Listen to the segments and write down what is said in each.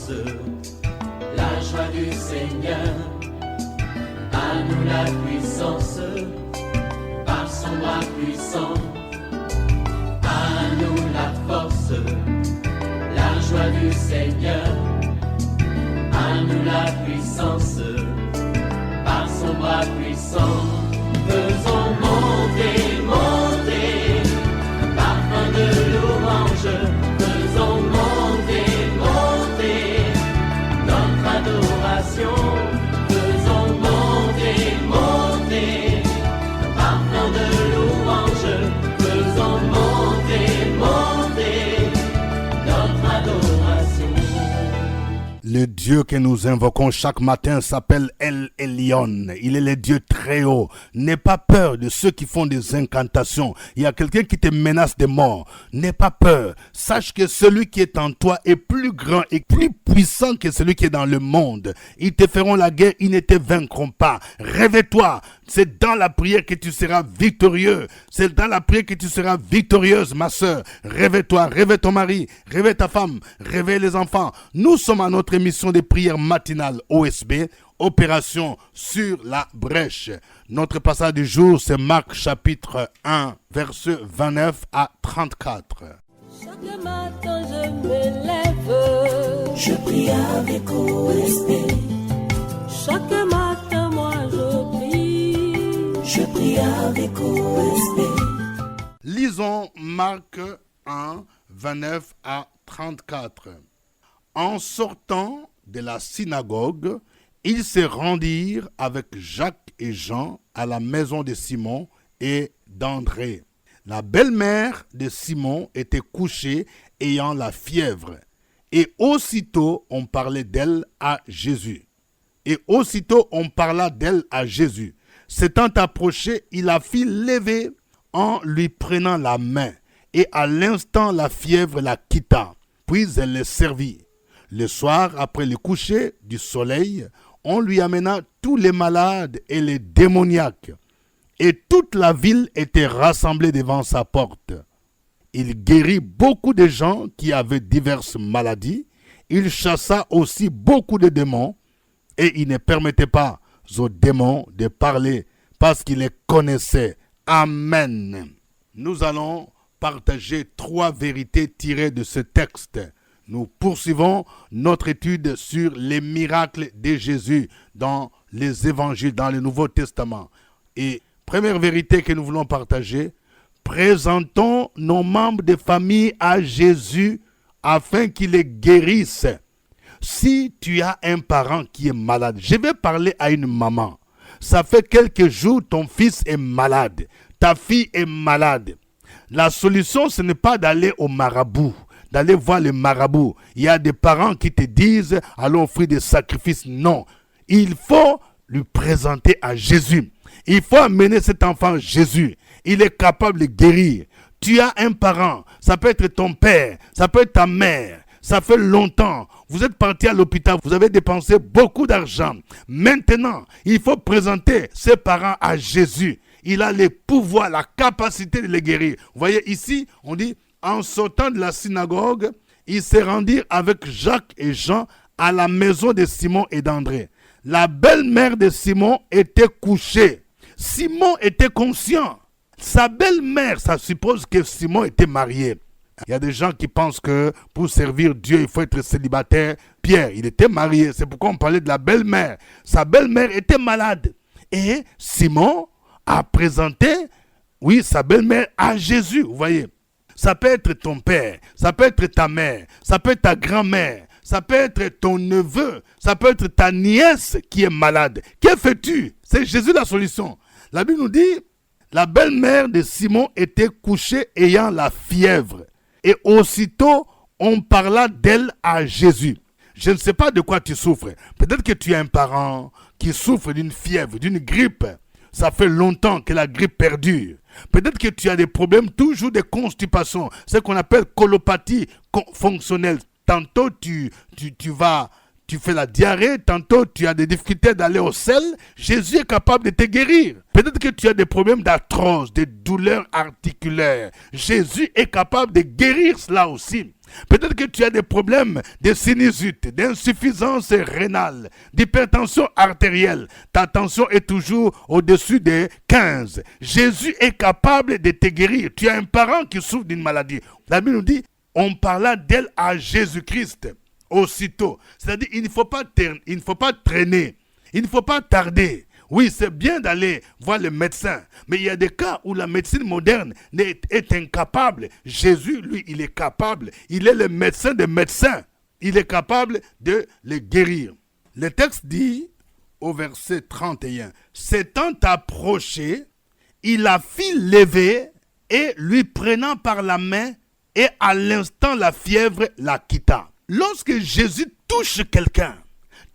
force, la joie du Seigneur. À nous la puissance, par son bras puissant. À nous la force, la joie du Seigneur. À nous la puissance, par son bras puissant. Faisons monter, monter, parfum de louange. Faisons monter, monter, notre adoration. Faisons monter, monter, parfum de louange. Faisons monter, monter, notre adoration. Le Dieu que nous invoquons chaque matin s'appelle El Elyon. Il est le Dieu très haut. N'aie pas peur de ceux qui font des incantations. Il y a quelqu'un qui te menace de mort. N'aie pas peur. Sache que celui qui est en toi est plus grand et plus puissant que celui qui est dans le monde. Ils te feront la guerre, ils ne te vaincront pas. Réveille-toi. C'est dans la prière que tu seras victorieux. C'est dans la prière que tu seras victorieuse, ma soeur. Réveille-toi, réveille ton mari, réveille ta femme, réveille les enfants. Nous sommes à notre émission de prière matinale OSB, Opération sur la brèche. Notre passage du jour, c'est Marc chapitre 1, versets 29 à 34. Chaque matin je me lève, Je prie avec OSB, chaque matin moi je prie. je prie avec OSB. Lisons Marc 1, 29 à 34. En sortant de la synagogue, ils se rendirent avec Jacques et Jean à la maison de Simon et d'André. La belle-mère de Simon était couchée ayant la fièvre. Et aussitôt on parlait d'elle à Jésus. Et aussitôt on parla d'elle à Jésus. S'étant approché, il la fit lever en lui prenant la main. Et à l'instant la fièvre la quitta. Puis elle les servit. Le soir, après le coucher du soleil, on lui amena tous les malades et les démoniaques. Et toute la ville était rassemblée devant sa porte. Il guérit beaucoup de gens qui avaient diverses maladies. Il chassa aussi beaucoup de démons. Et il ne permettait pas aux démons de parler parce qu'il les connaissait. Amen. Nous allons partager 3 vérités tirées de ce texte. Nous poursuivons notre étude sur les miracles de Jésus dans les évangiles, dans le Nouveau Testament. Et première vérité que nous voulons partager, présentons nos membres de famille à Jésus afin qu'il les guérisse. Si tu as un parent qui est malade, je vais parler à une maman. Ça fait quelques jours, ton fils est malade, ta fille est malade. La solution, ce n'est pas d'aller au marabout, d'aller voir le marabout. Il y a des parents qui te disent, allons offrir des sacrifices. Non, il faut lui présenter à Jésus. Il faut amener cet enfant à Jésus. Il est capable de guérir. Tu as un parent, ça peut être ton père, ça peut être ta mère. Ça fait longtemps, vous êtes parti à l'hôpital, vous avez dépensé beaucoup d'argent. Maintenant, il faut présenter ses parents à Jésus. Il a le pouvoir, la capacité de les guérir. Vous voyez ici, on dit, en sortant de la synagogue, ils se rendirent avec Jacques et Jean à la maison de Simon et d'André. La belle-mère de Simon était couchée. Simon était conscient. Sa belle-mère, ça suppose que Simon était marié. Il y a des gens qui pensent que pour servir Dieu, il faut être célibataire. Pierre, il était marié. C'est pourquoi on parlait de la belle-mère. Sa belle-mère était malade. Et Simon a présenté, sa belle-mère à Jésus. Vous voyez, ça peut être ton père, ça peut être ta mère, ça peut être ta grand-mère, ça peut être ton neveu, ça peut être ta nièce qui est malade. Que fais-tu? C'est Jésus la solution. La Bible nous dit, la belle-mère de Simon était couchée ayant la fièvre. Et aussitôt, on parla d'elle à Jésus. Je ne sais pas de quoi tu souffres. Peut-être que tu as un parent qui souffre d'une fièvre, d'une grippe. Ça fait longtemps que la grippe perdure. Peut-être que tu as des problèmes, toujours de constipation. Ce qu'on appelle colopathie fonctionnelle. Tantôt, tu fais la diarrhée, tantôt tu as des difficultés d'aller au sel. Jésus est capable de te guérir. Peut-être que tu as des problèmes d'arthrose, des douleurs articulaires. Jésus est capable de guérir cela aussi. Peut-être que tu as des problèmes de sinusite, d'insuffisance rénale, d'hypertension artérielle. Ta tension est toujours au-dessus de 15. Jésus est capable de te guérir. Tu as un parent qui souffre d'une maladie. La Bible nous dit, on parla d'elle à Jésus-Christ aussitôt. C'est-à-dire, il ne faut pas traîner, il ne faut pas tarder. Oui, c'est bien d'aller voir le médecin, mais il y a des cas où la médecine moderne est incapable. Jésus, lui, il est capable. Il est le médecin des médecins. Il est capable de les guérir. Le texte dit, au verset 31, « S'étant approché, il la fit lever et lui prenant par la main, et à l'instant la fièvre la quitta. » Lorsque Jésus touche quelqu'un,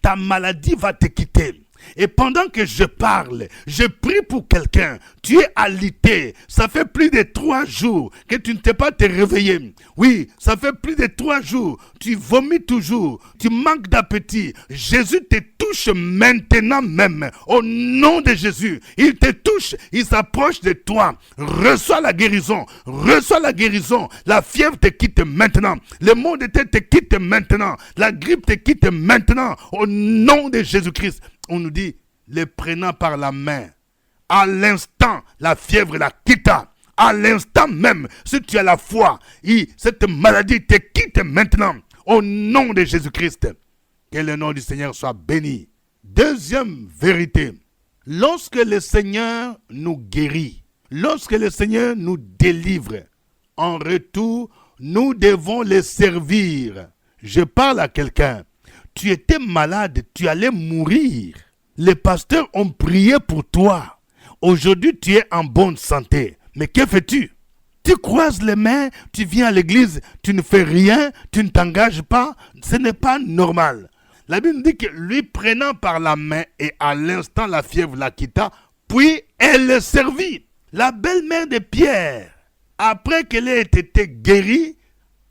ta maladie va te quitter. Et pendant que je parle, je prie pour quelqu'un. Tu es alité. Ça fait plus de 3 jours que tu ne t'es pas te réveillé. Oui, ça fait plus de 3 jours. Tu vomis toujours. Tu manques d'appétit. Jésus te touche maintenant même. Au nom de Jésus. Il te touche. Il s'approche de toi. Reçois la guérison. Reçois la guérison. La fièvre te quitte maintenant. Le maux de tête te quitte maintenant. La grippe te quitte maintenant. Au nom de Jésus-Christ. On nous dit, les prenant par la main, à l'instant, la fièvre la quitta. À l'instant même, si tu as la foi, cette maladie te quitte maintenant. Au nom de Jésus-Christ, que le nom du Seigneur soit béni. Deuxième vérité, lorsque le Seigneur nous guérit, lorsque le Seigneur nous délivre, en retour, nous devons le servir. Je parle à quelqu'un. Tu étais malade, tu allais mourir. Les pasteurs ont prié pour toi. Aujourd'hui, tu es en bonne santé. Mais que fais-tu? Tu croises les mains, tu viens à l'église, tu ne fais rien, tu ne t'engages pas. Ce n'est pas normal. La Bible dit que lui prenant par la main et à l'instant la fièvre la quitta, puis elle le servit. La belle-mère de Pierre, après qu'elle ait été guérie,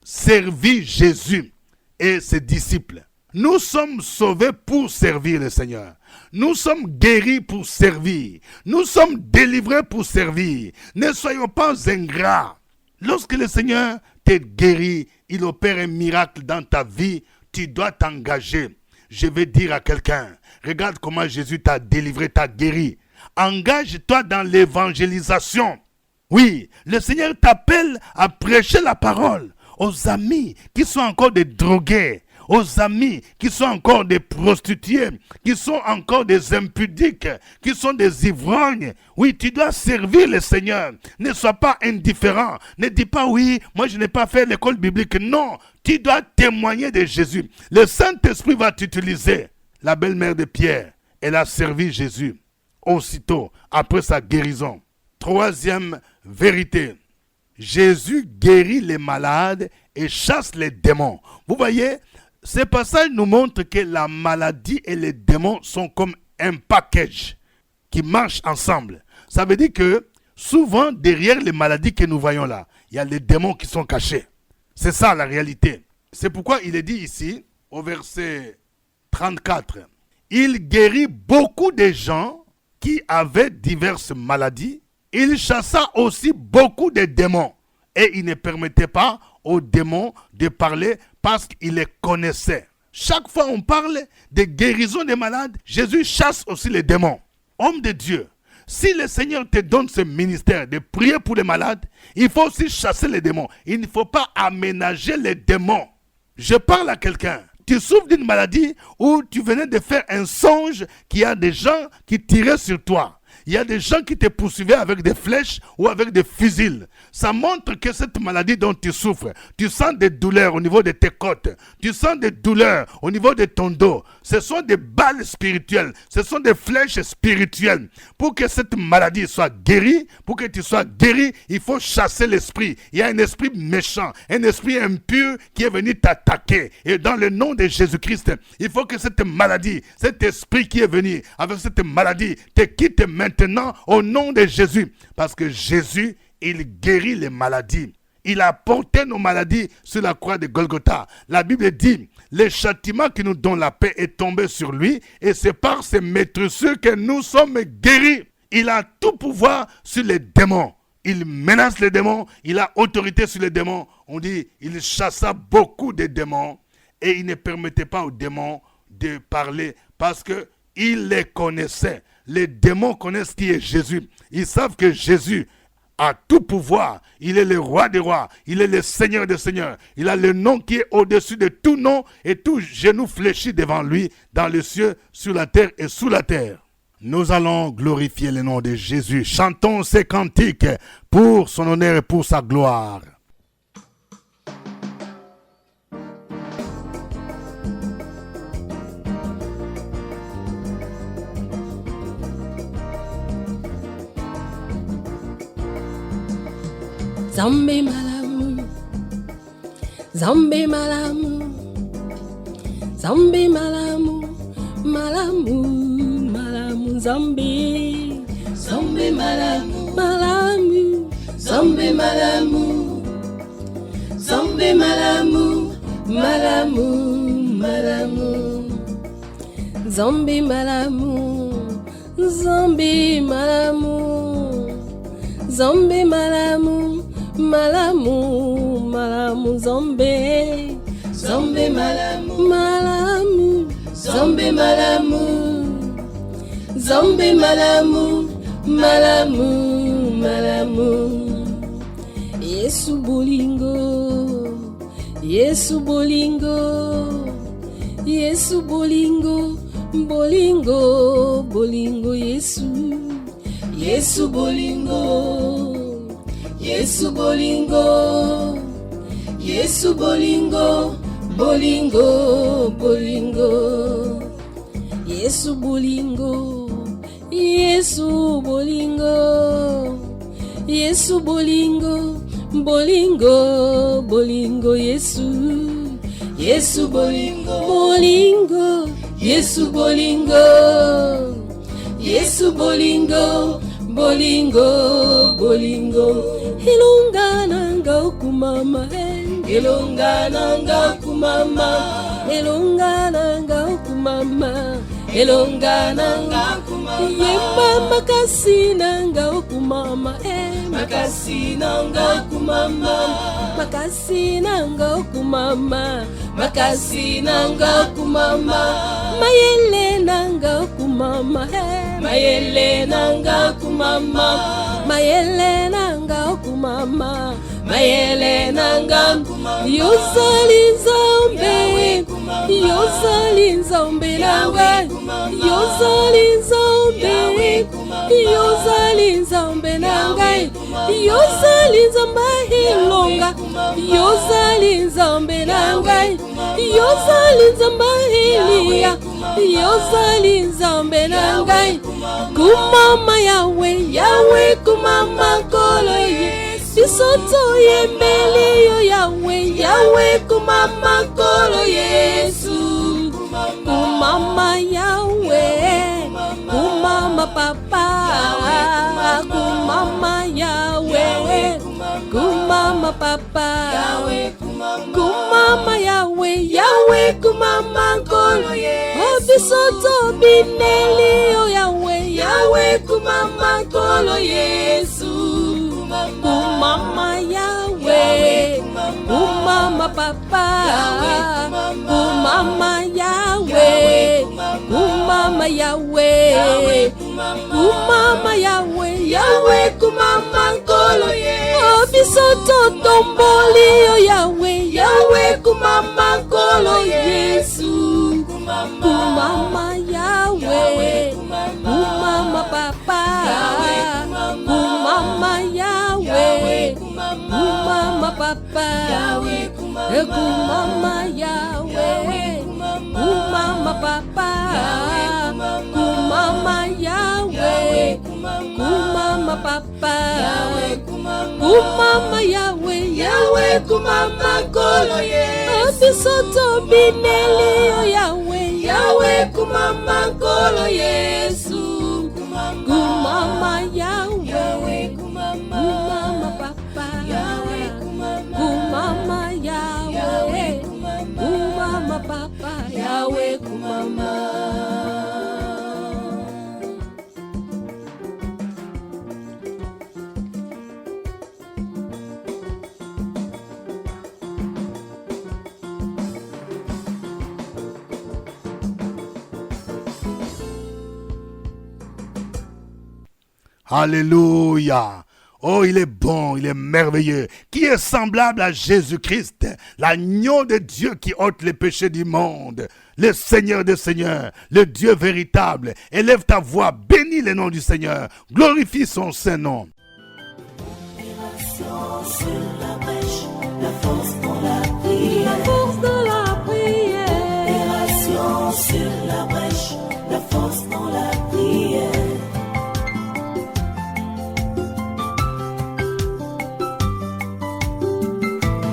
servit Jésus et ses disciples. Nous sommes sauvés pour servir le Seigneur. Nous sommes guéris pour servir. Nous sommes délivrés pour servir. Ne soyons pas ingrats. Lorsque le Seigneur te guérit, il opère un miracle dans ta vie, tu dois t'engager. Je vais dire à quelqu'un, regarde comment Jésus t'a délivré, t'a guéri. Engage-toi dans l'évangélisation. Oui, le Seigneur t'appelle à prêcher la parole aux amis qui sont encore des drogués, aux amis qui sont encore des prostituées, qui sont encore des impudiques, qui sont des ivrognes. Oui, tu dois servir le Seigneur. Ne sois pas indifférent. Ne dis pas, oui, moi je n'ai pas fait l'école biblique. Non, tu dois témoigner de Jésus. Le Saint-Esprit va t'utiliser. La belle-mère de Pierre, elle a servi Jésus aussitôt après sa guérison. Troisième vérité. Jésus guérit les malades et chasse les démons. Vous voyez, ce passage nous montre que la maladie et les démons sont comme un package qui marche ensemble. Ça veut dire que souvent derrière les maladies que nous voyons là, il y a les démons qui sont cachés. C'est ça la réalité. C'est pourquoi il est dit ici, au verset 34, il guérit beaucoup de gens qui avaient diverses maladies. Il chassa aussi beaucoup de démons. Et il ne permettait pas aux démons de parler parce qu'il les connaissait. Chaque fois on parle de guérison des malades, Jésus chasse aussi les démons. Homme de Dieu, si le Seigneur te donne ce ministère de prier pour les malades, il faut aussi chasser les démons. Il ne faut pas aménager les démons. Je parle à quelqu'un. Tu souffres d'une maladie où tu venais de faire un songe qu'il y a des gens qui tiraient sur toi. Il y a des gens qui te poursuivaient avec des flèches ou avec des fusils. Ça montre que cette maladie dont tu souffres, tu sens des douleurs au niveau de tes côtes. Tu sens des douleurs au niveau de ton dos. Ce sont des balles spirituelles. Ce sont des flèches spirituelles. Pour que cette maladie soit guérie, pour que tu sois guéri, il faut chasser l'esprit. Il y a un esprit méchant, un esprit impur qui est venu t'attaquer. Et dans le nom de Jésus-Christ, il faut que cette maladie, cet esprit qui est venu avec cette maladie, te quitte maintenant au nom de Jésus. Parce que Jésus, il guérit les maladies. Il a porté nos maladies sur la croix de Golgotha. La Bible dit, le châtiment qui nous donne la paix est tombé sur lui et c'est par ses maîtresses que nous sommes guéris. Il a tout pouvoir sur les démons. il menace les démons, il a autorité sur les démons. On dit, il chassa beaucoup de démons et il ne permettait pas aux démons de parler parce qu'il les connaissait. Les démons connaissent qui est Jésus. Ils savent que Jésus a tout pouvoir. Il est le roi des rois. Il est le seigneur des seigneurs. Il a le nom qui est au-dessus de tout nom et tout genou fléchi devant lui dans les cieux, sur la terre et sous la terre. Nous allons glorifier le nom de Jésus. Chantons ces cantiques pour son honneur et pour sa gloire. Zambe malamu, Zambe malamu, Zambe malamu, malamu, malamu, Zambe, Zambe malamu, malamu, Zambe malamu, Zambe malamu, malamu, malamu, Zambe malamu, Zambe malamu, Zambe malamu. Malamu, malamu, Zambe, Zambe malamu, malamu, Zambe malamu, Zambe malamu, malamu, malamu. Yesu bolingo, Yesu bolingo, Yesu bolingo, bolingo, bolingo, Yesu, Yesu bolingo. Yesu bolingo, Yesu bolingo, bolingo, bolingo. Yesu bolingo, Yesu bolingo, Yesu bolingo, bolingo, bolingo, Yesu, Yesu bolingo, bolingo, Yesu bolingo, Yesu bolingo, bolingo, bolingo. Elongana nga okumama, elongana nga okumama, elongana nga okumama, elongana nga okumama. Yemba makasina nga okumama, makasina nga okumama, makasina nga okumama, makasina nga okumama. Mayele nga okumama, mayele nga okumama, mayele nga okumama, mayele nga okumama. Yozali Nzambe, yozali Nzambe nanga, yozali Nzambe, yozali Nzambe nanga, yozali Nzambe hilonga, yozali Nzambe nanga, yozali Nzambe hilia, yozali Nzambe nanga. Kumama Yahweh, Yahweh kumama kolo ye, bisoto yembeli yo Yahweh, Yahweh kumama kolo Yesu. Kumama Yahweh, kumama Papa, kumama Yahweh, kumama Papa, kumama Yahweh, Yahweh kumama kolo Yesu. Bisoto bineli yo Yahweh, Yahweh kumama kolo Yesu. Kumama Yahweh, kumama Papa, kumama Yahweh, kumama Yahweh, kumama Yahweh, Yahweh kumama kolo Yesu. Bisoto tomboli yo Yahweh, Yahweh kumama kolo Yesu. Kumama Yahweh, kumama Papa, kumama Yahweh, kumama Papa, kumama Yahweh, kumama Papa, kumama Yahweh, kumama Papa, kumama Yahweh, Yahweh kumama kolo Yesu. Bisoto bineli yo Yahweh, Yahweh kumama kolo Yesu. Kumama Yahweh, kumama Papa, kumama Yahweh, kumama Papa, Yahweh kumama. Alléluia. Oh, il est bon, il est merveilleux. Qui est semblable à Jésus-Christ, l'agneau de Dieu qui ôte les péchés du monde, le Seigneur des Seigneurs, le Dieu véritable. Élève ta voix, bénis le nom du Seigneur, glorifie son saint nom. Opération sur la brèche, la force dans la prière. La force de la prière. Opération sur la brèche, la force dans la prière.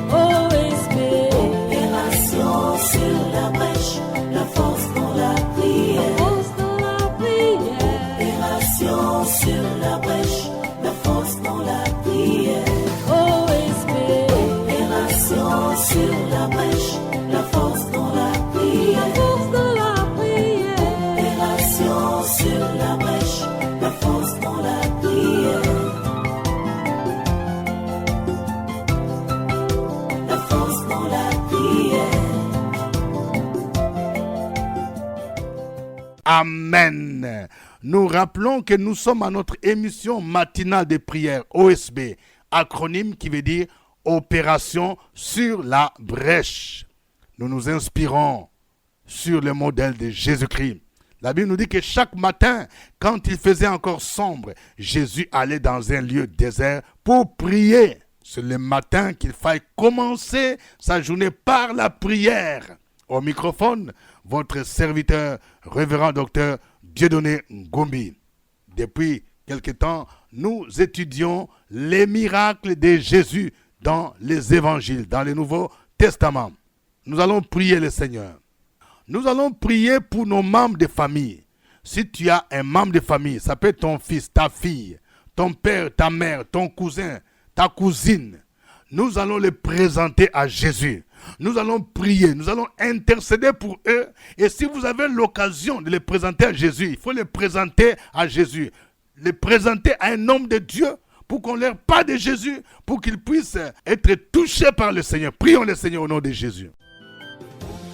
OSB. Opération sur la brèche, la force dans la prière. Force de la prière. Opération sur la brèche, la force dans la prière. OSB. Opération sur la brèche, la force dans la prière. Force de la prière. Opération sur la brèche, la force dans la prière. La force dans la prière. Amen. Nous rappelons que nous sommes à notre émission matinale de prière, OSB, acronyme qui veut dire Opération sur la brèche. Nous nous inspirons sur le modèle de Jésus-Christ. La Bible nous dit que chaque matin, quand il faisait encore sombre, Jésus allait dans un lieu désert pour prier. C'est le matin qu'il faille commencer sa journée par la prière. Au microphone, votre serviteur, révérend docteur Dieudonné Ngombi. Depuis quelque temps, nous étudions les miracles de Jésus dans les évangiles, dans le Nouveau Testament. Nous allons prier le Seigneur. Nous allons prier pour nos membres de famille. Si tu as un membre de famille, ça peut être ton fils, ta fille, ton père, ta mère, ton cousin, ta cousine. Nous allons les présenter à Jésus. Nous allons prier, nous allons intercéder pour eux. Et si vous avez l'occasion de les présenter à Jésus, il faut les présenter à Jésus. Les présenter à un homme de Dieu pour qu'on leur parle de Jésus, pour qu'ils puissent être touchés par le Seigneur. Prions le Seigneur au nom de Jésus.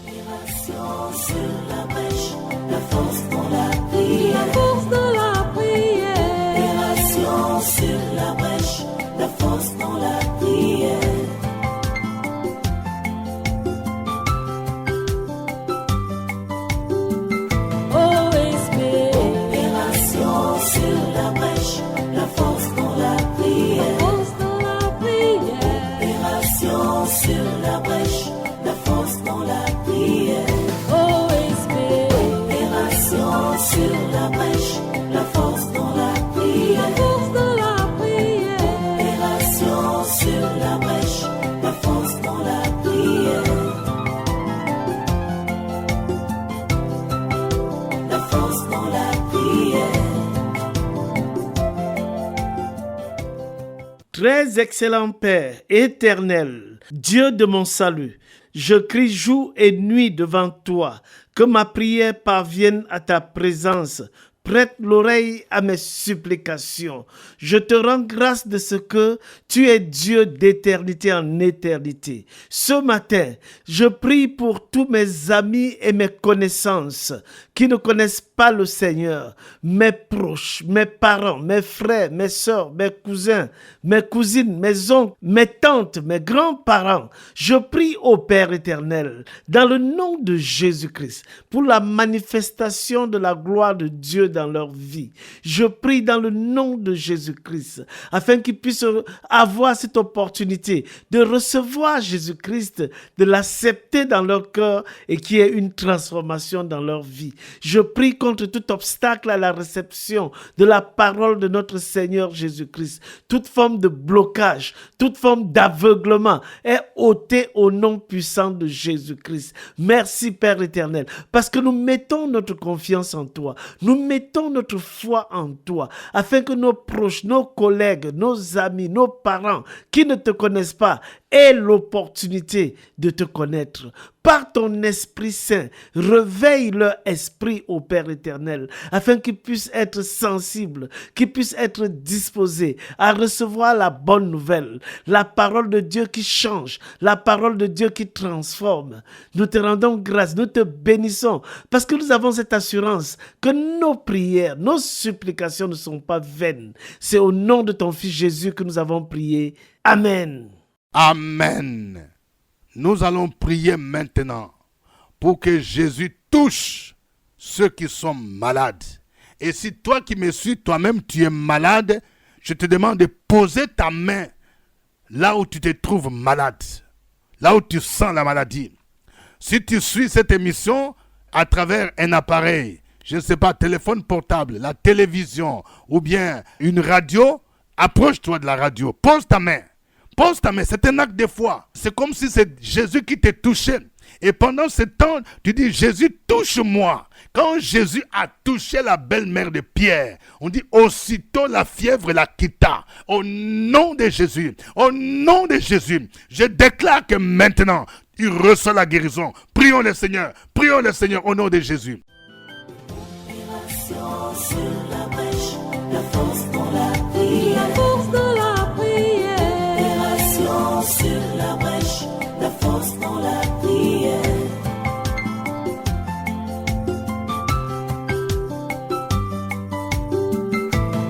Opération sur la brèche, la force dans la prière. Force de la prière. Opération sur la brèche, la force dans la prière. OSB. Opération sur la brèche, la force dans la prière. Force de la prière. Opération sur la brèche, la force dans la prière. OSB. Opération sur la brèche, la force dans la prière. Force de la prière. Opération sur la brèche, la force dans la prière. La force dans la prière. Très excellent Père, éternel, Dieu de mon salut, je crie jour et nuit devant toi, que ma prière parvienne à ta présence. Prête l'oreille à mes supplications. Je te rends grâce de ce que tu es Dieu d'éternité en éternité. Ce matin, je prie pour tous mes amis et mes connaissances qui ne connaissent pas le Seigneur, mes proches, mes parents, mes frères, mes sœurs, mes cousins, mes cousines, mes oncles, mes tantes, mes grands-parents. Je prie au Père éternel, dans le nom de Jésus-Christ, pour la manifestation de la gloire de Dieu dans leur vie. Je prie dans le nom de Jésus-Christ, afin qu'ils puissent avoir cette opportunité de recevoir Jésus-Christ, de l'accepter dans leur cœur et qu'il y ait une transformation dans leur vie. Je prie contre tout obstacle à la réception de la parole de notre Seigneur Jésus-Christ. Toute forme de blocage, toute forme d'aveuglement est ôtée au nom puissant de Jésus-Christ. Merci Père éternel, parce que nous mettons notre confiance en toi. Nous mettons notre foi en toi, afin que nos proches, nos collègues, nos amis, nos parents qui ne te connaissent pas aient l'opportunité de te connaître. par ton Esprit Saint, réveille leur esprit au Père éternel, afin qu'ils puissent être sensibles, qu'ils puissent être disposés à recevoir la bonne nouvelle, la parole de Dieu qui change, la parole de Dieu qui transforme. Nous te rendons grâce, nous te bénissons, parce que nous avons cette assurance que nos prières, nos supplications ne sont pas vaines. C'est au nom de ton Fils Jésus que nous avons prié. Amen. Amen. Nous allons prier maintenant pour que Jésus touche ceux qui sont malades. Et si toi qui me suis, toi-même tu es malade, je te demande de poser ta main là où tu te trouves malade, là où tu sens la maladie. Si tu suis cette émission à travers un appareil, je ne sais pas, téléphone portable, la télévision ou bien une radio, approche-toi de la radio, pose ta main. Pose ta main, c'est un acte de foi. C'est comme si c'est Jésus qui t'a touché. Et pendant ce temps, tu dis, Jésus, touche-moi. Quand Jésus a touché la belle-mère de Pierre, on dit, aussitôt la fièvre la quitta. Au nom de Jésus, je déclare que maintenant, il reçoit la guérison. Prions le Seigneur au nom de Jésus. Opération sur la brèche, la force dans la prière. La force dans la prière. Opération sur la brèche, la force dans la prière.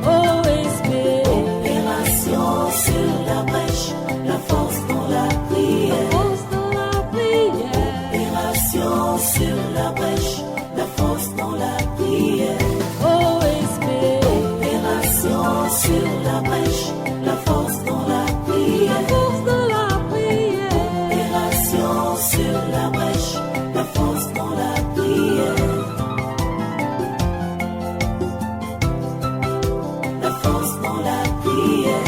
Oh Esprit. Opération sur la brèche, la force dans la prière. Force dans la prière. Opération sur la brèche, la force dans la prière. Oh Esprit. Opération sur la brèche, la force dans la prière. Force dans la prière. Opération sur la brèche, la force dans la prière. La force dans la prière.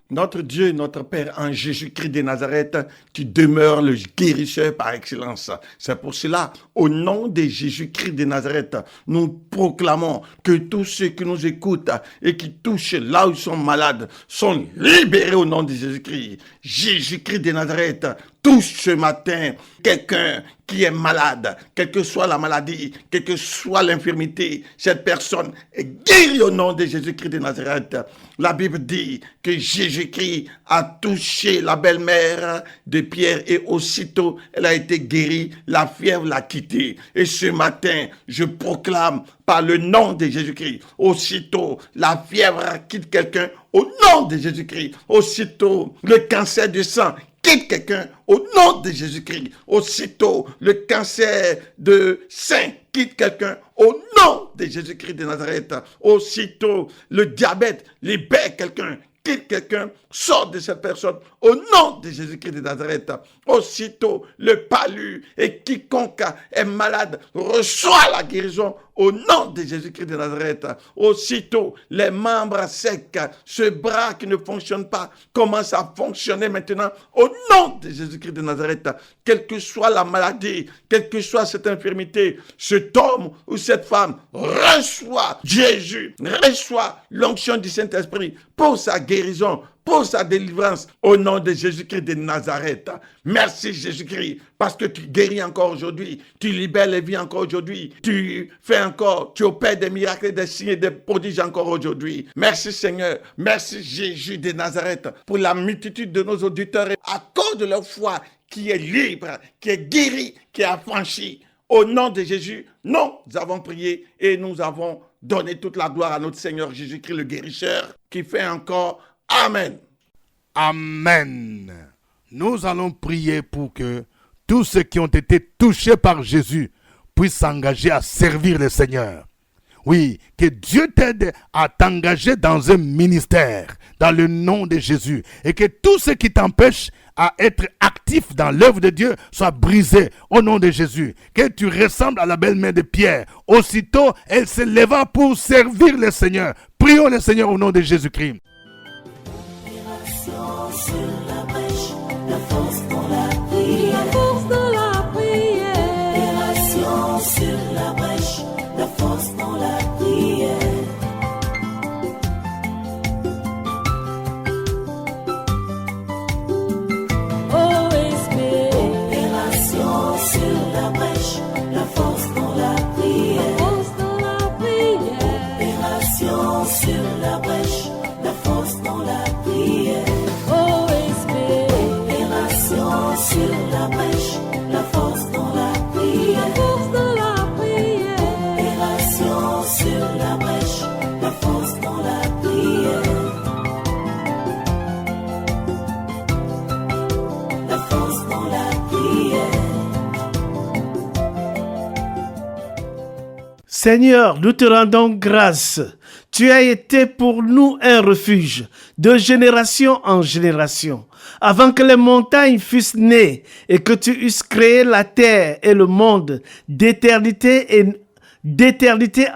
Notre Dieu, notre Père, en Jésus-Christ de Nazareth, tu demeures le guérisseur par excellence. C'est pour cela, au nom de Jésus-Christ de Nazareth, nous proclamons que tous ceux qui nous écoutent et qui touchent là où ils sont malades sont libérés au nom de Jésus-Christ. Jésus-Christ de Nazareth, touche ce matin quelqu'un qui est malade, quelle que soit la maladie, quelle que soit l'infirmité, cette personne est guérie au nom de Jésus-Christ de Nazareth. La Bible dit que Jésus-Christ a touché la belle-mère de Pierre et aussitôt elle a été guérie, la fièvre l'a quittée. Et ce matin, je proclame par le nom de Jésus-Christ, aussitôt la fièvre quitte quelqu'un au nom de Jésus-Christ, aussitôt le cancer du sang quitte quelqu'un au nom de Jésus-Christ. Aussitôt, le cancer de sein quitte quelqu'un au nom de Jésus-Christ de Nazareth. Aussitôt, le diabète libère quelqu'un, quitte quelqu'un, sort de cette personne au nom de Jésus-Christ de Nazareth. Aussitôt, le palu et quiconque est malade reçoit la guérison au nom de Jésus-Christ de Nazareth. Aussitôt, les membres secs, ce bras qui ne fonctionne pas, commence à fonctionner maintenant au nom de Jésus-Christ de Nazareth. Quelle que soit la maladie, quelle que soit cette infirmité, cet homme ou cette femme reçoit Jésus, reçoit l'onction du Saint-Esprit pour sa guérison, pour sa délivrance au nom de Jésus-Christ de Nazareth. Merci Jésus-Christ parce que tu guéris encore aujourd'hui, tu libères les vies encore aujourd'hui, tu fais encore, tu opères des miracles, des signes et des prodiges encore aujourd'hui. Merci Seigneur, merci Jésus de Nazareth pour la multitude de nos auditeurs et accorde leur foi qui est libre, qui est guéri, qui est affranchi. Au nom de Jésus, nous avons prié et nous avons donné toute la gloire à notre Seigneur Jésus-Christ le guérisseur qui fait encore Amen. Amen. Nous allons prier pour que tous ceux qui ont été touchés par Jésus puissent s'engager à servir le Seigneur. Oui, que Dieu t'aide à t'engager dans un ministère, dans le nom de Jésus. Et que tout ce qui t'empêche à être actif dans l'œuvre de Dieu soit brisé au nom de Jésus. Que tu ressembles à la belle-mère de Pierre. Aussitôt, elle se leva pour servir le Seigneur. Prions le Seigneur au nom de Jésus-Christ. Sur la brèche, la force dans la prière. La force dans la prière. Opération sur la brèche, la force dans la prière. sur la brèche, la force dans la prière. Force de la prière. Opération sur la brèche, la force dans la prière. La force dans la prière. Seigneur, nous te rendons grâce. Tu as été pour nous un refuge de génération en génération. Avant que les montagnes fussent nées et que tu eusses créé la terre et le monde, d'éternité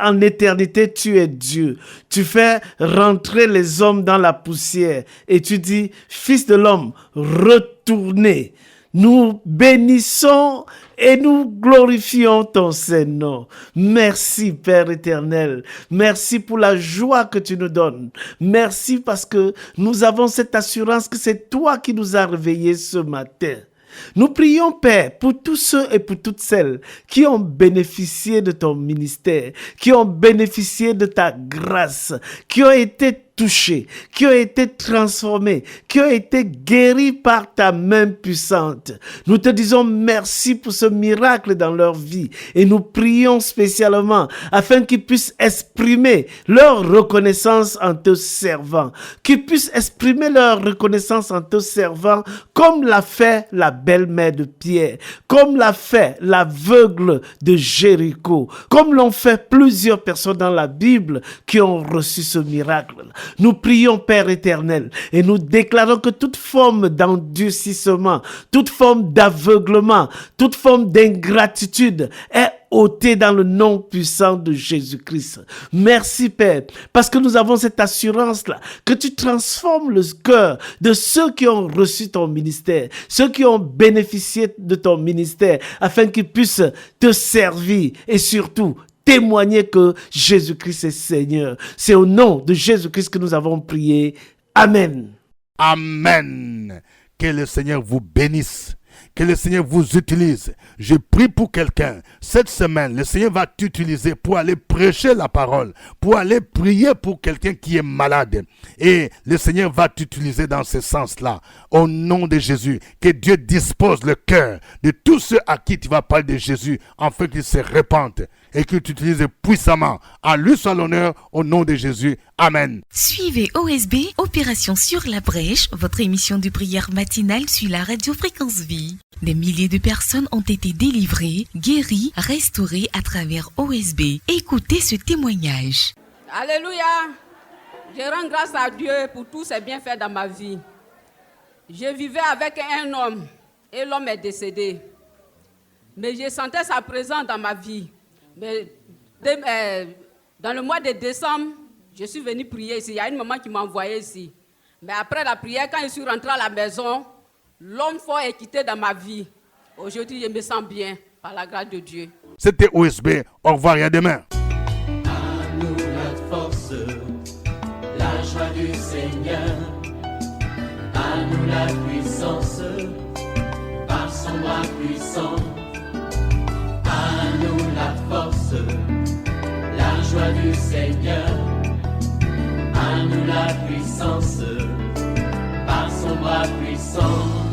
en éternité, tu es Dieu. Tu fais rentrer les hommes dans la poussière et tu dis, Fils de l'homme, retournez. Nous bénissons et nous glorifions ton Saint-Nom. Merci Père éternel. Merci pour la joie que tu nous donnes. Merci parce que nous avons cette assurance que c'est toi qui nous as réveillés ce matin. Nous prions, Père, pour tous ceux et pour toutes celles qui ont bénéficié de ton ministère, qui ont bénéficié de ta grâce, qui ont été touchés, qui ont été transformés, qui ont été guéris par ta main puissante. Nous te disons merci pour ce miracle dans leur vie et nous prions spécialement afin qu'ils puissent exprimer leur reconnaissance en te servant, qu'ils puissent exprimer leur reconnaissance en te servant comme l'a fait la belle-mère de Pierre, comme l'a fait l'aveugle de Jéricho, comme l'ont fait plusieurs personnes dans la Bible qui ont reçu ce miracle. Nous prions, Père éternel, et nous déclarons que toute forme d'endurcissement, toute forme d'aveuglement, toute forme d'ingratitude est ôtée dans le nom puissant de Jésus-Christ. Merci, Père, parce que nous avons cette assurance-là, que tu transformes le cœur de ceux qui ont reçu ton ministère, ceux qui ont bénéficié de ton ministère, afin qu'ils puissent te servir et surtout témoigner que Jésus-Christ est Seigneur. C'est au nom de Jésus-Christ que nous avons prié. Amen. Amen. Que le Seigneur vous bénisse. Que le Seigneur vous utilise. Je prie pour quelqu'un. Cette semaine, le Seigneur va t'utiliser pour aller prêcher la parole, pour aller prier pour quelqu'un qui est malade. Et le Seigneur va t'utiliser dans ce sens-là. Au nom de Jésus, que Dieu dispose le cœur de tous ceux à qui tu vas parler de Jésus, afin qu'ils se répandent et que tu utilises puissamment. À lui soit l'honneur, au nom de Jésus. Amen. Suivez OSB, Opération sur la brèche, votre émission de prière matinale sur la radio Fréquence Vie. Des milliers de personnes ont été délivrées, guéries, restaurées à travers OSB. Écoutez ce témoignage. Alléluia. Je rends grâce à Dieu pour tous ses bienfaits dans ma vie. Je vivais avec un homme et l'homme est décédé. Mais je sentais sa présence dans ma vie. Mais dans le mois de décembre, je suis venue prier ici. Il y a une maman qui m'a envoyé ici. Mais après la prière, quand je suis rentrée à la maison, l'homme fort est quitté dans ma vie. Aujourd'hui, je me sens bien par la grâce de Dieu. C'était OSB. Au revoir et à demain. À nous la force, la joie du Seigneur. À nous la puissance, par son bras puissant. À nous la force, la joie du Seigneur. À nous la puissance, par son bras puissant.